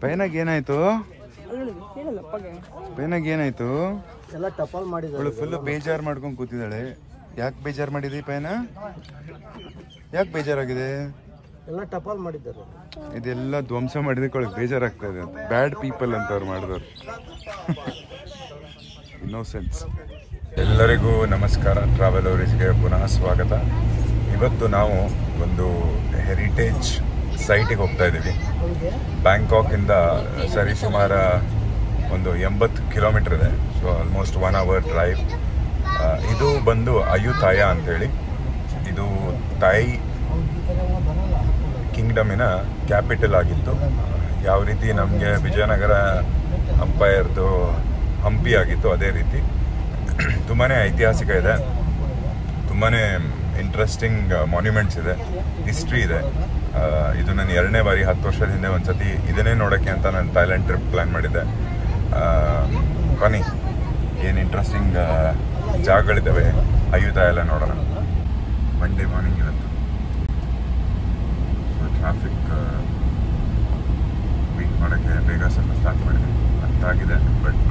ಪೈನಾಗ ಏನಾಯ್ತು? ಪೈನಾಗ ಏನಾಯ್ತು? ಎಲ್ಲ ಟಪಾಲ್ ಮಾಡಿದಾಳೆ. ಫುಲ್ ಬೇಜಾರು ಮಾಡ್ಕೊಂಡು ಕೂತಿದ್ದಾಳೆ. ಯಾಕೆ ಬೇಜಾರು ಮಾಡಿದಿ ಪೈನ? ಯಾಕೆ ಬೇಜಾರಾಗಿದೆ? ಎಲ್ಲ ಟಪಾಲ್ ಮಾಡಿದ್ದಾರೆ. ಇದೆಲ್ಲ ಧ್ವಂಸ ಮಾಡಿದಕ್ಕೆ ಬೇಜಾರಾಗ್ತಾ ಇದೆ ಅಂತ. ಬ್ಯಾಡ್ ಪೀಪಲ್ ಅಂತ ಅವ್ರು ಮಾಡಿದವ್ರು. ಇನ್ನೋಸೆನ್ಸ್. ಎಲ್ಲರಿಗೂ ನಮಸ್ಕಾರ. ಟ್ರಾವೆಲ್ ಅವರಿಗೆ ಪುನಃ ಸ್ವಾಗತ. ಇವತ್ತು ನಾವು ಒಂದು ಹೆರಿಟೇಜ್ ಸೈಟಿಗೆ ಹೋಗ್ತಾ ಇದ್ದೀವಿ. ಬ್ಯಾಂಕಾಕಿಂದ ಸರಿಸುಮಾರು ಒಂದು 80 ಕಿಲೋಮೀಟರ್ ಇದೆ. So almost 1 hour drive. ಇದು ಬಂದು ಅಯುತಾಯ ಅಂತೇಳಿ. ಇದು ಥಾಯ್ ಕಿಂಗ್ಡಮಿನ ಕ್ಯಾಪಿಟಲ್ ಆಗಿತ್ತು. ಯಾವ ರೀತಿ ನಮಗೆ ವಿಜಯನಗರ ಅಂಪೈರ್ದು ಹಂಪಿ ಆಗಿತ್ತು ಅದೇ ರೀತಿ. ತುಂಬಾ ಐತಿಹಾಸಿಕ ಇದೆ, ತುಂಬಾ ಇಂಟ್ರೆಸ್ಟಿಂಗ್ ಮಾನ್ಯುಮೆಂಟ್ಸ್ ಇದೆ, ಹಿಸ್ಟ್ರಿ ಇದೆ. ಇದು ನಾನು 2ನೇ ಬಾರಿ 10 ವರ್ಷದ ಹಿಂದೆ ಒಂದ್ಸತಿ ಇದನ್ನೇ ನೋಡೋಕ್ಕೆ ಅಂತ ನಾನು ಥೈಲ್ಯಾಂಡ್ ಟ್ರಿಪ್ ಪ್ಲ್ಯಾನ್ ಮಾಡಿದ್ದೆ. ಬನ್ನಿ, ಏನು ಇಂಟ್ರೆಸ್ಟಿಂಗ್ ಜಾಗಗಳಿದ್ದಾವೆ ಅಯುತಾಯ ಎಲ್ಲ ನೋಡೋಣ. ಮಂಡೇ ಮಾರ್ನಿಂಗ್ ಇವತ್ತು ಟ್ರಾಫಿಕ್ ಬೀಟ್ ಮಾಡೋಕ್ಕೆ ಬೇಗ ಸ್ವಲ್ಪ ಸ್ಟಾರ್ಟ್ ಮಾಡಿದೆ ಅಂತಾಗಿದೆ. ಬಟ್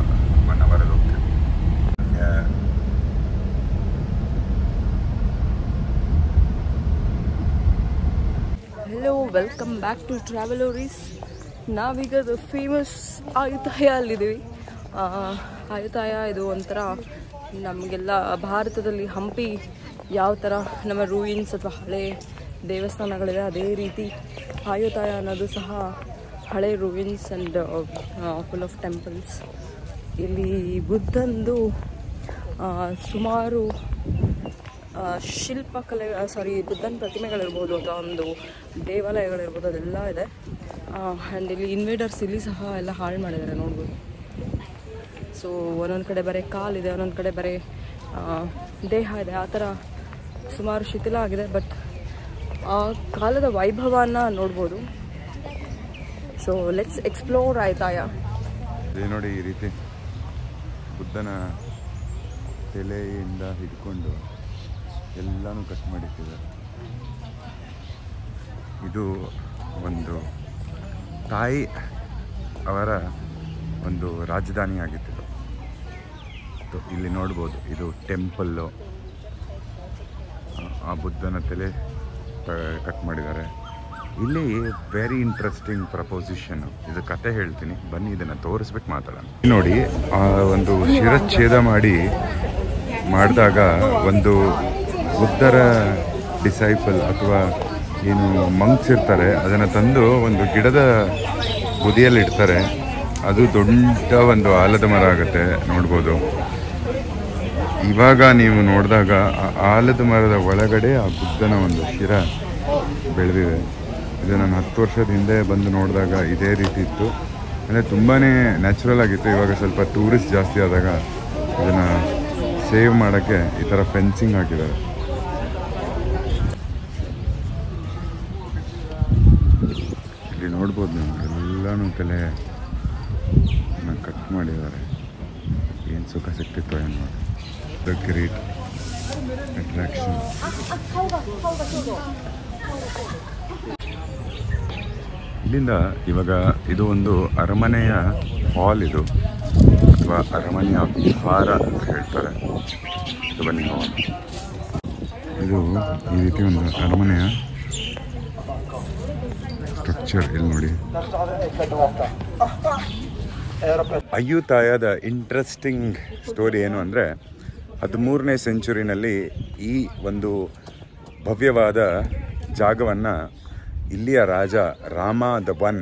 1 hour ಹೋಗ್ತೀವಿ. ಹಲೋ, ವೆಲ್ಕಮ್ ಬ್ಯಾಕ್ ಟು ಟ್ರಾವೆಲೋರೀಸ್. ನಾವೀಗ ಫೇಮಸ್ ಅಯುತಾಯ ಅಲ್ಲಿದ್ದೀವಿ. ಅಯುತಾಯ ಇದು ಒಂಥರ ನಮಗೆಲ್ಲ ಭಾರತದಲ್ಲಿ ಹಂಪಿ ಯಾವ ಥರ ನಮ್ಮ ರೂಯಿನ್ಸ್ ಅಥವಾ ಹಳೆ ದೇವಸ್ಥಾನಗಳಿದೆ, ಅದೇ ರೀತಿ ಅಯುತಾಯ ಅನ್ನೋದು ಸಹ ಹಳೆ ruins and full of temples. ಇಲ್ಲಿ ಬುದ್ಧಂದು ಸುಮಾರು ಬುದ್ಧನ ಪ್ರತಿಮೆಗಳಿರ್ಬೋದು ಅಥವಾ ಒಂದು ದೇವಾಲಯಗಳಿರ್ಬೋದು, ಅದೆಲ್ಲ ಇದೆ. ಆ್ಯಂಡ್ ಇಲ್ಲಿ ಇನ್ವೇಡರ್ಸ್ ಇಲ್ಲಿ ಸಹ ಎಲ್ಲ ಹಾಳು ಮಾಡಿದ್ದಾರೆ ನೋಡ್ಬೋದು. ಸೊ ಒಂದೊಂದು ಕಡೆ ಬರೀ ಕಾಲಿದೆ, ಒಂದೊಂದು ಕಡೆ ಬರೀ ದೇಹ ಇದೆ, ಆ ಥರ ಸುಮಾರು ಶಿಥಿಲ ಆಗಿದೆ. ಬಟ್ ಆ ಕಾಲದ ವೈಭವನ ನೋಡ್ಬೋದು. So let's explore Ayutthaya. ನೋಡಿ, ಈ ರೀತಿ ಬುದ್ಧನ ತಲೆಯಿಂದ ಹಿಡ್ಕೊಂಡು ಎಲ್ಲನೂ ಕಟ್ ಮಾಡಿಟ್ಟಿದ್ದಾರೆ. ಇದು ಒಂದು ಥಾಯ್ ಅವರ ಒಂದು ರಾಜಧಾನಿ ಆಗಿತ್ತು. ಇಲ್ಲಿ ನೋಡ್ಬೋದು, ಇದು ಟೆಂಪಲ್ಲು. ಆ ಬುದ್ಧನ ತಲೆ ಕಟ್ ಮಾಡಿದ್ದಾರೆ. ಇಲ್ಲಿ ವೆರಿ ಇಂಟ್ರೆಸ್ಟಿಂಗ್ ಪ್ರಪೋಸಿಷನ್. ಇದು ಕತೆ ಹೇಳ್ತೀನಿ, ಬನ್ನಿ ಇದನ್ನು ತೋರಿಸ್ಬಿಟ್ಟು ಮಾತಾಡೋಣ. ನೋಡಿ, ಆ ಒಂದು ಶಿರಚ್ಛೇದ ಮಾಡಿದಾಗ ಒಂದು ಬುದ್ಧರ ಡಿಸೈಪಲ್ ಅಥವಾ ಏನು ಮಂಕ್ಸ್ ಇರ್ತಾರೆ, ಅದನ್ನು ತಂದು ಒಂದು ಗಿಡದ ಬುದಿಯಲ್ಲಿ ಇಡ್ತಾರೆ. ಅದು ದೊಡ್ಡ ಒಂದು ಆಲದ ಮರ ಆಗುತ್ತೆ ನೋಡ್ಬೋದು. ಇವಾಗ ನೀವು ನೋಡಿದಾಗ ಆ ಆಲದ ಮರದ ಒಳಗಡೆ ಆ ಬುದ್ಧನ ಒಂದು ಶಿರ ಬೆಳೆದಿದೆ. ಇದು ನಾನು 10 ವರ್ಷದ ಹಿಂದೆ ಬಂದು ನೋಡಿದಾಗ ಇದೇ ರೀತಿ ಇತ್ತು. ಅಂದರೆ ತುಂಬಾ ನ್ಯಾಚುರಲ್ ಆಗಿತ್ತು. ಇವಾಗ ಸ್ವಲ್ಪ ಟೂರಿಸ್ಟ್ ಜಾಸ್ತಿ ಆದಾಗ ಇದನ್ನು ಸೇವ್ ಮಾಡೋಕ್ಕೆ ಈ ಥರ ಫೆನ್ಸಿಂಗ್ ಹಾಕಿದ್ದಾರೆ. ಇಲ್ಲಿ ನೋಡ್ಬೋದು ನೀವು, ಎಲ್ಲನೂ ತಲೆ ಕಟ್ ಮಾಡಿದ್ದಾರೆ. ಏನು ಸುಖ ಸಿಕ್ತಿತ್ತು ಏನು. The great attraction. ಇಲ್ಲಿಂದ ಇವಾಗ ಇದು ಒಂದು ಅರಮನೆಯ ಹಾಲ್ ಇದು, ಅಥವಾ ಅರಮನೆಯ ವಿಹಾರ ಅಂತ ಹೇಳ್ತಾರೆ. ಬನ್ನಿ ನೋಡೋಣ. ಇದು ಈ ರೀತಿ ಒಂದು ಅರಮನೆಯ ಸ್ಟ್ರಕ್ಚರ್. ಇಲ್ಲಿ ನೋಡಿ, ಅಯುತಾಯದ ಇಂಟ್ರೆಸ್ಟಿಂಗ್ ಸ್ಟೋರಿ ಏನು ಅಂದರೆ, 13ನೇ ಸೆಂಚುರಿನಲ್ಲಿ ಈ ಒಂದು ಭವ್ಯವಾದ ಜಾಗವನ್ನು ಇಲ್ಲಿಯ ರಾಜ ರಾಮ ದ ಒನ್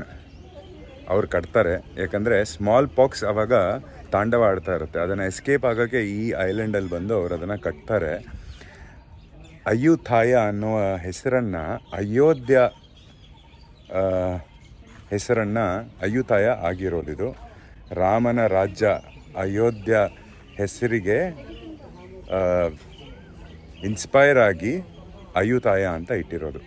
ಅವ್ರು ಕಟ್ತಾರೆ. ಯಾಕಂದರೆ ಸ್ಮಾಲ್ ಪಾಕ್ಸ್ ಆವಾಗ ತಾಂಡವ ಆಡ್ತಾ ಇರುತ್ತೆ. ಅದನ್ನು ಎಸ್ಕೇಪ್ ಆಗೋಕ್ಕೆ ಈ ಐಲ್ಯಾಂಡಲ್ಲಿ ಬಂದು ಅವರು ಅದನ್ನು ಕಟ್ತಾರೆ. ಅಯುತಾಯ ಅನ್ನುವ ಹೆಸರನ್ನು, ಅಯೋಧ್ಯ ಹೆಸರನ್ನು ಅಯುತಾಯ ಆಗಿರೋದಿದು. ರಾಮನ ರಾಜ್ಯ ಅಯೋಧ್ಯ ಹೆಸರಿಗೆ ಇನ್ಸ್ಪೈರ್ ಆಗಿ ಅಯುತಾಯ ಅಂತ ಇಟ್ಟಿರೋದು.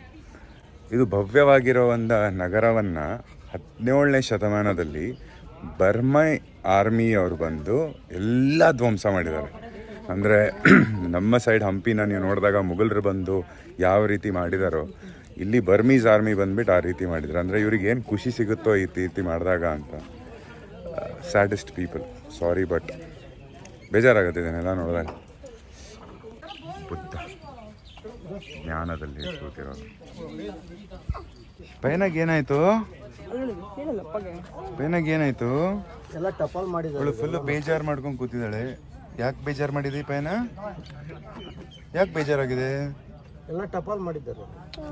ಇದು ಭವ್ಯವಾಗಿರೋ ಒಂದು ನಗರವನ್ನು 17ನೇ ಶತಮಾನದಲ್ಲಿ ಬರ್ಮೈ ಆರ್ಮಿಯವರು ಬಂದು ಎಲ್ಲ ಧ್ವಂಸ ಮಾಡಿದ್ದಾರೆ. ಅಂದರೆ ನಮ್ಮ ಸೈಡ್ ಹಂಪಿನ ನೀವು ನೋಡಿದಾಗ ಮುಘಲರು ಬಂದು ಯಾವ ರೀತಿ ಮಾಡಿದಾರೋ, ಇಲ್ಲಿ ಬರ್ಮೀಸ್ ಆರ್ಮಿ ಬಂದ್ಬಿಟ್ಟು ಆ ರೀತಿ ಮಾಡಿದ್ರು. ಅಂದರೆ ಇವ್ರಿಗೆ ಏನು ಖುಷಿ ಸಿಗುತ್ತೋ ಈ ರೀತಿ ಮಾಡಿದಾಗ ಅಂತ. ಸ್ಯಾಡೆಸ್ಟ್ ಪೀಪಲ್, ಸಾರಿ, ಬಟ್ ಬೇಜಾರಾಗುತ್ತೆ ಇದನ್ನೆಲ್ಲ ನೋಡಿದಾಗ. ಬುದ್ಧ ಜ್ಞಾನದಲ್ಲಿ ಕೂತಿರೋದು. ಪೈನಾಗ ಏನಾಯ್ತು? ಪೈನಾಗ ಏನಾಯ್ತು? ಎಲ್ಲ ಟಪಾಲ್ ಮಾಡಿದ್ದಾರೆ. ಅವಳು ಫುಲ್ಲು ಬೇಜಾರು ಮಾಡ್ಕೊಂಡು ಕೂತಿದ್ದಾಳೆ. ಯಾಕೆ ಬೇಜಾರು ಮಾಡಿದಿ ಪೈನ? ಯಾಕೆ ಬೇಜಾರಾಗಿದೆ? ಎಲ್ಲ ಟಪಾಲ್ ಮಾಡಿದ್ದಾರೆ.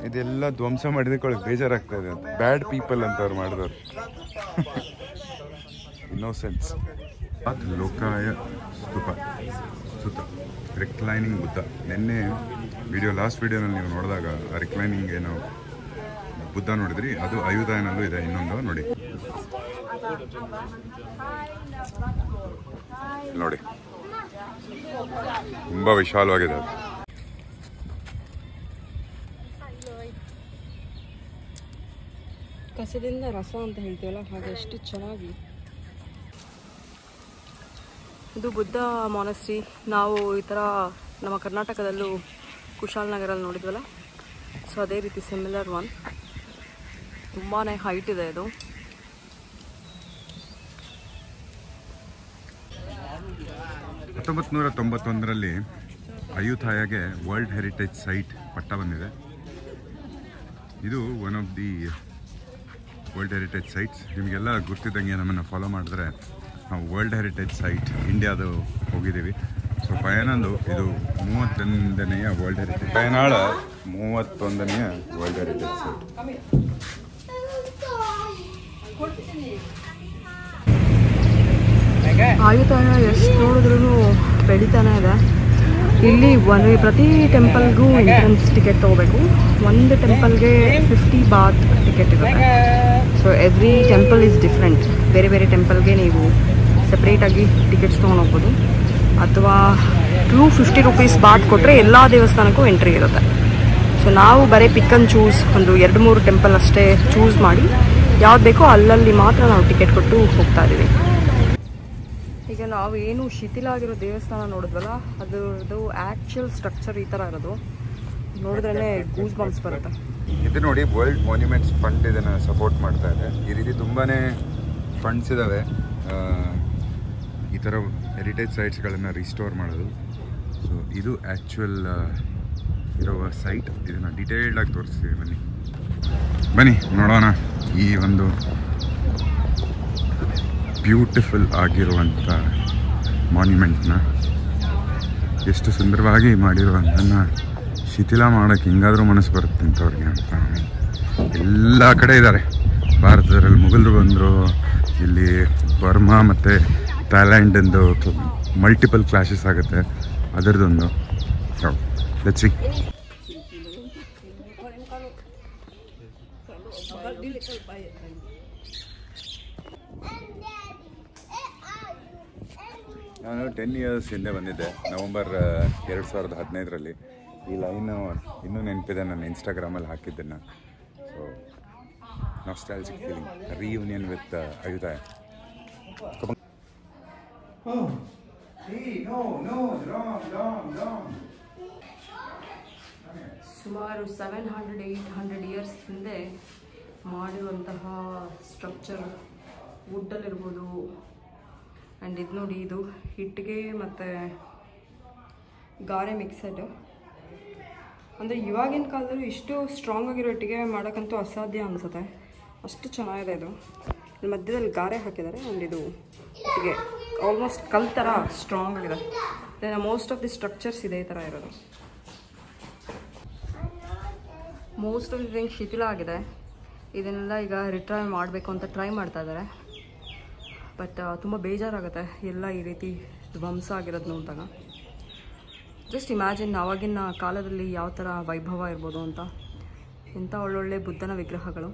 ಇದೆಲ್ಲ ಧ್ವಂಸ ಮಾಡಿದಕ್ಕೆ ಬೇಜಾರಾಗ್ತಾ ಇದೆ ಅಂತ. ಬ್ಯಾಡ್ ಪೀಪಲ್ ಅಂತ ಅವ್ರು ಮಾಡಿದವ್ರು. ಇನ್ನೋಸೆನ್ಸ್. ಲೋಕಾಯ ಸ್ತೂಪ ಸುತ್ತ ರಿಕ್ಲೈನಿಂಗ್ ಬುದ್ಧ. ನಿನ್ನೆ ಲಾಸ್ಟ್ ವಿಡಿಯೋನಲ್ಲಿ ನೀವು ನೋಡಿದಾಗ ರಿಕ್ಲೈನಿಂಗ್ ಏನೋ ಬುದ್ಧ ನೋಡಿದ್ರಿ, ಅದು ಅಯುಧಾಯನಲ್ಲೂ ಇದೆ ಇನ್ನೊಂದು ನೋಡಿ. ನೋಡಿ ತುಂಬ ವಿಶಾಲವಾಗಿದೆ ಅದು. ಕಸದಿಂದ ರಸ ಅಂತ ಹೇಳ್ತೀವಲ್ಲ ಹಾಗೆ ಎಷ್ಟು ಚೆನ್ನಾಗಿ. ಇದು ಬುದ್ಧ ಮಾನಸ್ಟ್ರಿ. ನಾವು ಈ ಥರ ನಮ್ಮ ಕರ್ನಾಟಕದಲ್ಲೂ ಕುಶಾಲನಗರಲ್ಲಿ ನೋಡಿದ್ವಲ್ಲ, ಸೊ ಅದೇ ರೀತಿ ಸಿಮಿಲರ್ ಒನ್. ತುಂಬಾ ಹೈಟ್ ಇದೆ ಇದು. ಹತ್ತೊಂಬತ್ತು 1991 ಅಯುತಾಯಗೆ ವರ್ಲ್ಡ್ ಹೆರಿಟೇಜ್ ಸೈಟ್ ಪಟ್ಟ ಬಂದಿದೆ. ಇದು one of the world heritage sites. ನಿಮಗೆಲ್ಲ ಗೊತ್ತಿದ್ದಂಗೆ ನಮ್ಮನ್ನು ಫಾಲೋ ಮಾಡಿದ್ರೆ ನಾವು ವರ್ಲ್ಡ್ ಹೆರಿಟೇಜ್ ಸೈಟ್ ಇಂಡಿಯಾದು ಹೋಗಿದ್ದೀವಿ. ಸೊ ಪಯನಂದು ಇದು 31ನೇ ವರ್ಲ್ಡ್ ಹೆರಿಟೇಜ್. ಪಯನಾಳ 31ನೇ ವರ್ಲ್ಡ್ ಹೆರಿಟೇಜ್ ಸೈಟ್. ಆಯುಧಾಯ ಎಷ್ಟು ನೋಡಿದ್ರೂ ಬೆಳಿತಾನೆ ಇದೆ. ಇಲ್ಲಿ ಪ್ರತಿ ಟೆಂಪಲ್ಗೂ ಎಂಟ್ರೆನ್ಸ್ ಟಿಕೆಟ್ ತೊಗೋಬೇಕು. ಒಂದು ಟೆಂಪಲ್ಗೆ 50 ಬಾತ್ ಟಿಕೆಟ್ ಇರುತ್ತೆ. So every temple is different. ಬೇರೆ ಬೇರೆ ಟೆಂಪಲ್ಗೆ ನೀವು ಸಪ್ರೇಟಾಗಿ ಟಿಕೆಟ್ಸ್ ತೊಗೊಂಡು ಹೋಗ್ಬೋದು, ಅಥವಾ 250 ರೂಪೀಸ್ ಬಾತ್ ಕೊಟ್ಟರೆ ಎಲ್ಲ ದೇವಸ್ಥಾನಕ್ಕೂ ಎಂಟ್ರಿ ಇರುತ್ತೆ. ಸೊ ನಾವು ಬರೀ ಪಿಕ್ ಆ್ಯಂಡ್ ಚೂಸ್ ಒಂದು 2-3 ಟೆಂಪಲ್ ಅಷ್ಟೇ ಚೂಸ್ ಮಾಡಿ ಯಾವ್ದು ಬೇಕೋ ಅಲ್ಲಲ್ಲಿ ಮಾತ್ರ ನಾವು ಟಿಕೆಟ್ ಕೊಟ್ಟು ಹೋಗ್ತಾ ಇದ್ದೀವಿ. ಈಗ ನಾವು ಏನು ಶಿಥಿಲ ಆಗಿರೋ ದೇವಸ್ಥಾನ ನೋಡಿದ್ವಲ್ಲ, ಅದರದ್ದು ಆ್ಯಕ್ಚುಯಲ್ ಸ್ಟ್ರಕ್ಚರ್ ಈ ಥರ ಇರೋದು. ನೋಡಿದ್ರೇ ಗೂಸ್ ಬಂಪ್ಸ್ ಬರುತ್ತೆ. ಇದು ನೋಡಿ, ವರ್ಲ್ಡ್ ಮಾನ್ಯುಮೆಂಟ್ಸ್ ಫಂಡ್ ಇದನ್ನು ಸಪೋರ್ಟ್ ಮಾಡ್ತಾ ಇದೆ. ಈ ರೀತಿ ತುಂಬಾ ಫಂಡ್ಸ್ ಇದ್ದಾವೆ ಈ ಥರ ಹೆರಿಟೇಜ್ ಸೈಟ್ಸ್ಗಳನ್ನು ರಿಸ್ಟೋರ್ ಮಾಡೋದು. ಸೊ ಇದು ಆ್ಯಕ್ಚುಯಲ್ ಇರುವ ಸೈಟ್. ಇದನ್ನು ಡಿಟೇಲ್ಡಾಗಿ ತೋರಿಸ್ತೀವಿ. ಬನ್ನಿ ನೋಡೋಣ ಈ ಒಂದು ಬ್ಯೂಟಿಫುಲ್ ಆಗಿರುವಂಥ ಮಾನ್ಯುಮೆಂಟ್ನ. ಎಷ್ಟು ಸುಂದರವಾಗಿ ಮಾಡಿರುವಂಥನ್ನು ಶಿಥಿಲ ಮಾಡೋಕ್ಕೆ ಹಿಂಗಾದರೂ ಮನಸ್ಸು ಬರುತ್ತೆ ಇಂಥವ್ರಿಗೆ ಅಂತ. ಎಲ್ಲ ಕಡೆ ಇದ್ದಾರೆ ಭಾರತದಲ್ಲಿ. ಮುಘಲರು ಬಂದರು, ಇಲ್ಲಿ ಬರ್ಮಾ ಮತ್ತು ಥೈಲ್ಯಾಂಡಿಂದು ಮಲ್ಟಿಪಲ್ ಕ್ಲಾಶಸ್ ಆಗುತ್ತೆ, ಅದರದೊಂದು. Let's see. ನಾನು 10 years ಹಿಂದೆ ಬಂದಿದ್ದೆ, ನವಂಬರ್ 2015. ಈ ಲೈನು ಇನ್ನೂ ನೆನಪಿದೆ, ನಾನು ಇನ್ಸ್ಟಾಗ್ರಾಮಲ್ಲಿ ಹಾಕಿದ್ದನ್ನು. So nostalgic feeling, reunion with Ayutthaya. ಸುಮಾರು 700-800 ಇಯರ್ಸ್ ಹಿಂದೆ ಮಾಡಿರುವಂತಹ ಸ್ಟ್ರಕ್ಚರ್, ವುಡ್ಡಲ್ಲಿರ್ಬೋದು. ಆ್ಯಂಡ್ ಇದು ನೋಡಿ, ಇದು ಇಟ್ಟಿಗೆ ಮತ್ತು ಗಾರೆ ಮಿಕ್ಸೆಡ್. ಅಂದರೆ ಇವಾಗಿನ ಕಾಲದಲ್ಲೂ ಇಷ್ಟು ಸ್ಟ್ರಾಂಗ್ ಆಗಿರೋ ಇಟ್ಟಿಗೆ ಮಾಡೋಕ್ಕಂತೂ ಅಸಾಧ್ಯ ಅನಿಸುತ್ತೆ, ಅಷ್ಟು ಚೆನ್ನಾಗಿದೆ ಇದು. ಇಲ್ಲಿ ಮಧ್ಯದಲ್ಲಿ ಗಾರೆ ಹಾಕಿದ್ದಾರೆ. ಆ್ಯಂಡ್ ಇದು ಇಟ್ಟಿಗೆ ಆಲ್ಮೋಸ್ಟ್ ಕಲ್ ಥರ ಸ್ಟ್ರಾಂಗ್ ಆಗಿದೆ. ಮೋಸ್ಟ್ ಆಫ್ ದಿ ಸ್ಟ್ರಕ್ಚರ್ಸ್ ಇದೇ ಥರ ಇರೋದು. ಮೋಸ್ಟ್ ಆಫ್ ದಿ ಥಿಂಗ್ ಶಿಥಿಲ ಆಗಿದೆ. ಇದನ್ನೆಲ್ಲ ಈಗ ರಿಟ್ರೈವ್ ಮಾಡಬೇಕು ಅಂತ ಟ್ರೈ ಮಾಡ್ತಾ ಇದ್ದಾರೆ. ಬಟ್ ತುಂಬ ಬೇಜಾರಾಗುತ್ತೆ ಎಲ್ಲ ಈ ರೀತಿ ಧ್ವಂಸ ಆಗಿರೋದು ನೋಡಿದಾಗ. ಜಸ್ಟ್ ಇಮ್ಯಾಜಿನ್ ಆವಾಗಿನ ಕಾಲದಲ್ಲಿ ಯಾವ ಥರ ವೈಭವ ಇರ್ಬೋದು ಅಂತ. ಇಂಥ ಒಳ್ಳೊಳ್ಳೆ ಬುದ್ಧನ ವಿಗ್ರಹಗಳು.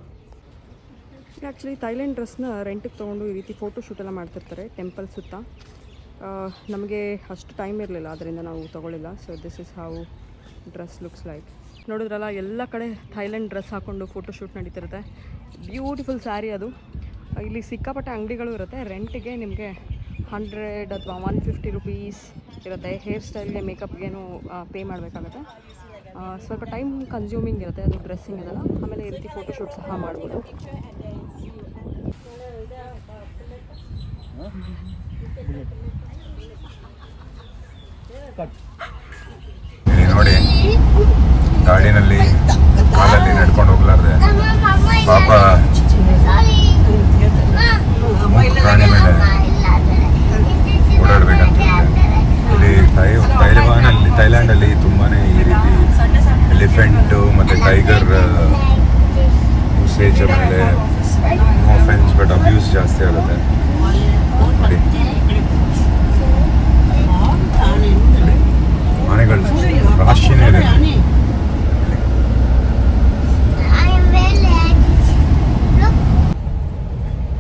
ಆ್ಯಕ್ಚುಲಿ ಥೈಲ್ಯಾಂಡ್ ಡ್ರೆಸ್ನ ರೆಂಟಿಗೆ ತೊಗೊಂಡು ಈ ರೀತಿ ಫೋಟೋ ಶೂಟೆಲ್ಲ ಮಾಡ್ತಿರ್ತಾರೆ ಟೆಂಪಲ್ ಸುತ್ತ. ನಮಗೆ ಅಷ್ಟು ಟೈಮ್ ಇರಲಿಲ್ಲ, ಅದರಿಂದ ನಾವು ತೊಗೊಳ್ಳಿಲ್ಲ. So this is how dress looks like. ನೋಡಿದ್ರಲ್ಲ, ಎಲ್ಲ ಕಡೆ ಥೈಲ್ಯಾಂಡ್ ಡ್ರೆಸ್ ಹಾಕ್ಕೊಂಡು ಫೋಟೋ ಶೂಟ್ ನಡೀತಿರುತ್ತೆ. ಬ್ಯೂಟಿಫುಲ್ ಸ್ಯಾರಿ ಅದು. ಇಲ್ಲಿ ಸಿಕ್ಕಾಪಟ್ಟೆ ಅಂಗಡಿಗಳು ಇರುತ್ತೆ. ರೆಂಟಿಗೆ ನಿಮಗೆ 100 ಅಥವಾ 150 ರೂಪೀಸ್ ಇರುತ್ತೆ. ಹೇರ್ ಸ್ಟೈಲ್ಗೆ, ಮೇಕಪ್ಗೇನು ಪೇ ಮಾಡಬೇಕಾಗತ್ತೆ. ಸ್ವಲ್ಪ ಟೈಮ್ ಕನ್ಸ್ಯೂಮಿಂಗ್ ಇರುತ್ತೆ ಅದು ಡ್ರೆಸ್ಸಿಂಗ್ ಇದೆಲ್ಲ. ಆಮೇಲೆ ಈ ರೀತಿ ಫೋಟೋಶೂಟ್ ಸಹ ಮಾಡ್ಬೋದು. ಇಲ್ಲಿ ನೋಡಿ, ಗಾಡಿನಲ್ಲಿ ಕಾಲಲ್ಲಿ ನಡ್ಕೊಂಡು ಹೋಗ್ಲಾರ್ದೆ ಪಾಪ ಪ್ರಾಣಿ ಮೇಲೆ ಓಡಾಡ್ಬೇಕಂತ. ಇಲ್ಲಿ ಥೈಲ್ಯಾಂಡಲ್ಲಿ ತುಂಬಾನೇ ಈ ರೀತಿ ಎಲಿಫೆಂಟು ಮತ್ತು ಟೈಗರ್ ಯೂಸೇಜ್ ಮೇಲೆ ನೋ ಅಫೆನ್ಸ್ ಬಟ್ ಅಬ್ಯೂಸ್ ಜಾಸ್ತಿ ಆಗುತ್ತೆ ನೋಡಿ. ಆನೆಗಳು ರಾಶಿನೇ ಇದೆ.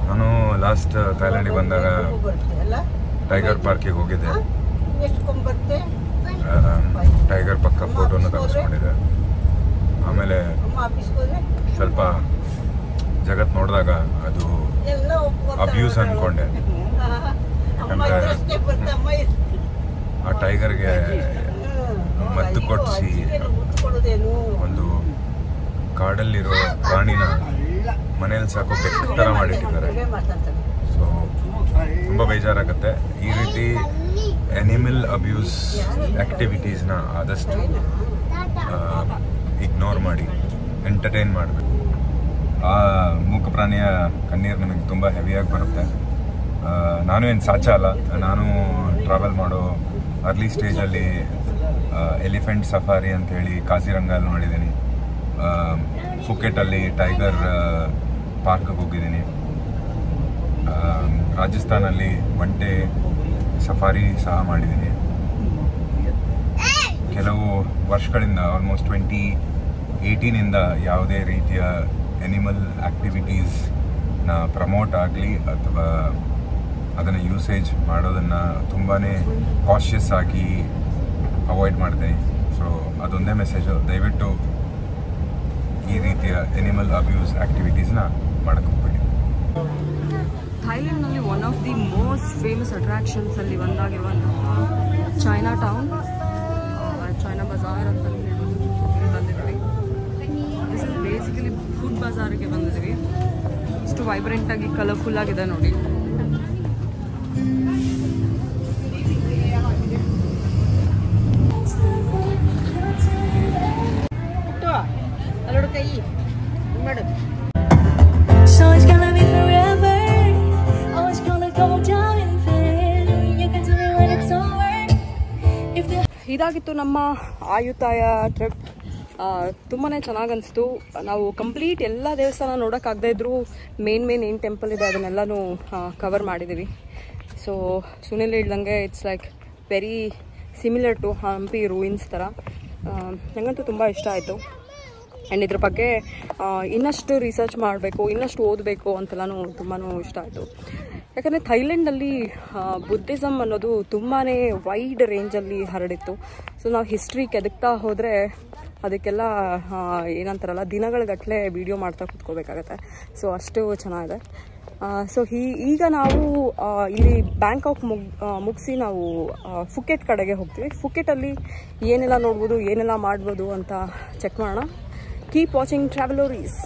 ನಾನು ಲಾಸ್ಟ್ ಥೈಲ್ಯಾಂಡಿಗೆ ಬಂದಾಗ ಟೈಗರ್ ಪಾರ್ಕಿಗೆ ಹೋಗಿದ್ದೆ. ಟೈಗರ್ ಪಕ್ಕ ಫೋಟೋನ ತೆಗೆಸ್ಕೊಂಡಿದ್ದೆ. ಆಮೇಲೆ ಸ್ವಲ್ಪ ಜಗತ್ತು ನೋಡಿದಾಗ ಅದು ಅಬ್ಯೂಸ್ ಅಂದ್ಕೊಂಡೆ. ಯಾಕಂದರೆ ಆ ಟೈಗರ್ಗೆ ಮದ್ದು ಕೊಡಿಸಿ ಒಂದು ಕಾಡಲ್ಲಿರೋ ಪ್ರಾಣಿನ ಮನೇಲಿ ಸಾಕೋ ಬೆಕ್ಕ ಥರ ಮಾಡಿಟ್ಟಿದ್ದಾರೆ. ಸೊ ತುಂಬ ಬೇಜಾರಾಗುತ್ತೆ. ಈ ರೀತಿ ಎನಿಮಲ್ ಅಬ್ಯೂಸ್ ಆ್ಯಕ್ಟಿವಿಟೀಸ್ನ ಆದಷ್ಟು ಇಗ್ನೋರ್ ಮಾಡಿ ಎಂಟರ್ಟೈನ್ ಮಾಡಬೇಕು. ಆ ಮೂಕ ಪ್ರಾಣಿಯ ಕಣ್ಣೀರು ನನಗೆ ತುಂಬ ಹೆವಿಯಾಗಿ ಬರುತ್ತೆ. ನಾನು ಏನು ಸಾಚ ಅಲ್ಲ, ನಾನು ಟ್ರಾವೆಲ್ ಮಾಡೋ ಅರ್ಲಿ ಸ್ಟೇಜಲ್ಲಿ ಎಲಿಫೆಂಟ್ ಸಫಾರಿ ಅಂಥೇಳಿ ಕಾಜಿರಂಗಲ್ಲಿ ನೋಡಿದ್ದೀನಿ. ಫುಕೆಟಲ್ಲಿ ಟೈಗರ್ ಪಾರ್ಕ್ಗೆ ಹೋಗಿದ್ದೀನಿ. ರಾಜಸ್ಥಾನಲ್ಲಿ ಒಂಟೆ ಸಫಾರಿ ಸಹ ಮಾಡಿದ್ದೀನಿ. ಕೆಲವು ವರ್ಷಗಳಿಂದ ಆಲ್ಮೋಸ್ಟ್ 2018ಇಂದ ಯಾವುದೇ ರೀತಿಯ ಎನಿಮಲ್ ಆ್ಯಕ್ಟಿವಿಟೀಸ್ನ ಪ್ರಮೋಟ್ ಆಗಲಿ ಅಥವಾ ಅದನ್ನು ಯೂಸೇಜ್ ಮಾಡೋದನ್ನು ತುಂಬಾ ಕಾಷಿಯಸ್ ಆಗಿ ಅವಾಯ್ಡ್ ಮಾಡ್ತೀನಿ. ಸೊ ಅದೊಂದೇ ಮೆಸೇಜು, ದಯವಿಟ್ಟು ಈ ರೀತಿಯ ಎನಿಮಲ್ ಅಬ್ಯೂಸ್ ಆ್ಯಕ್ಟಿವಿಟೀಸ್ನ ಮಾಡೋಕ್ಕೆ ಹೋಗ್ಬೇಡಿ. ಥೈಲ್ಯಾಂಡ್ನಲ್ಲಿ one of the most famous ಅಟ್ರಾಕ್ಷನ್ಸಲ್ಲಿ ಒಂದಾಗಿರುವಂತಹ ಚೈನಾ ಟೌನ್, ಚೈನಾ ಬಜಾರ್ ಅಂತ ಬಂದಿದ್ದೀವಿ. ದಿಸ್ ಇಸ್ ಬೇಸಿಕಲಿ ಫುಡ್ ಬಜಾರ್ಗೆ ಬಂದಿದ್ದೀವಿ. ಇಷ್ಟು ವೈಬ್ರೆಂಟಾಗಿ ಕಲರ್ಫುಲ್ ಆಗಿದೆ ನೋಡಿ. ಇದಾಗಿತ್ತು ನಮ್ಮ ಆಯುತಾಯ ಟ್ರಿಪ್. ತುಂಬಾ ಚೆನ್ನಾಗಿ ಅನಿಸ್ತು. ನಾವು ಕಂಪ್ಲೀಟ್ ಎಲ್ಲ ದೇವಸ್ಥಾನ ನೋಡೋಕ್ಕಾಗದೇ ಇದ್ದರೂ ಮೇನ್ ಏನು ಟೆಂಪಲ್ ಇದೆ ಅದನ್ನೆಲ್ಲನೂ ಕವರ್ ಮಾಡಿದ್ದೀವಿ. ಸೊ ಸುನಿಲ್ ಹೇಳ್ದಂಗೆ it's like very similar to Hampi ruins ಥರ. ನನಗಂತೂ ತುಂಬ ಇಷ್ಟ ಆಯಿತು. ಆ್ಯಂಡ್ ಇದ್ರ ಬಗ್ಗೆ ಇನ್ನಷ್ಟು ರಿಸರ್ಚ್ ಮಾಡಬೇಕು, ಇನ್ನಷ್ಟು ಓದಬೇಕು ಅಂತೆಲ್ಲನೂ ತುಂಬಾ ಇಷ್ಟ ಆಯಿತು. ಯಾಕಂದರೆ ಥೈಲ್ಯಾಂಡಲ್ಲಿ ಬುದ್ಧಿಸಮ್ ಅನ್ನೋದು ತುಂಬಾ ವೈಡ್ ರೇಂಜಲ್ಲಿ ಹರಡಿತ್ತು. ಸೊ ನಾವು ಹಿಸ್ಟ್ರಿ ಕೆದಕ್ತಾ ಹೋದರೆ ಅದಕ್ಕೆಲ್ಲ ಏನಂತಾರಲ್ಲ ದಿನಗಳಗಟ್ಟಲೆ ವಿಡಿಯೋ ಮಾಡ್ತಾ ಕೂತ್ಕೋಬೇಕಾಗತ್ತೆ. ಸೊ ಅಷ್ಟು ಚೆನ್ನಾಗಿದೆ. ಸೊ ಈಗ ನಾವು ಇಲ್ಲಿ ಬ್ಯಾಂಕಾಕ್ ಮುಗಿಸಿ ನಾವು ಫುಕೆಟ್ ಕಡೆಗೆ ಹೋಗ್ತೀವಿ. ಫುಕೆಟಲ್ಲಿ ಏನೆಲ್ಲ ನೋಡ್ಬೋದು, ಏನೆಲ್ಲ ಮಾಡ್ಬೋದು ಅಂತ ಚೆಕ್ ಮಾಡೋಣ. Keep watching ಟ್ರಾವೆಲೋರೀಸ್.